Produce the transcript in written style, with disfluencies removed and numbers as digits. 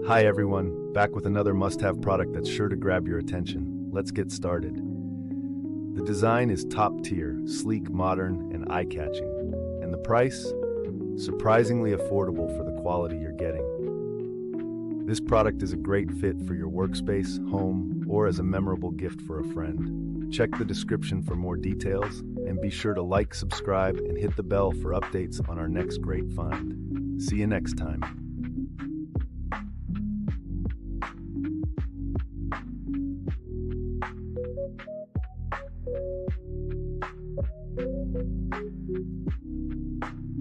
Hi everyone, back with another must-have product that's sure to grab your attention. Let's get started. The design is top tier, sleek, modern, and eye-catching. And the price? Surprisingly affordable for the quality you're getting. This product is a great fit for your workspace, home, or as a memorable gift for a friend. Check the description for more details, and be sure to like, subscribe, and hit the bell for updates on our next great find. See you next time.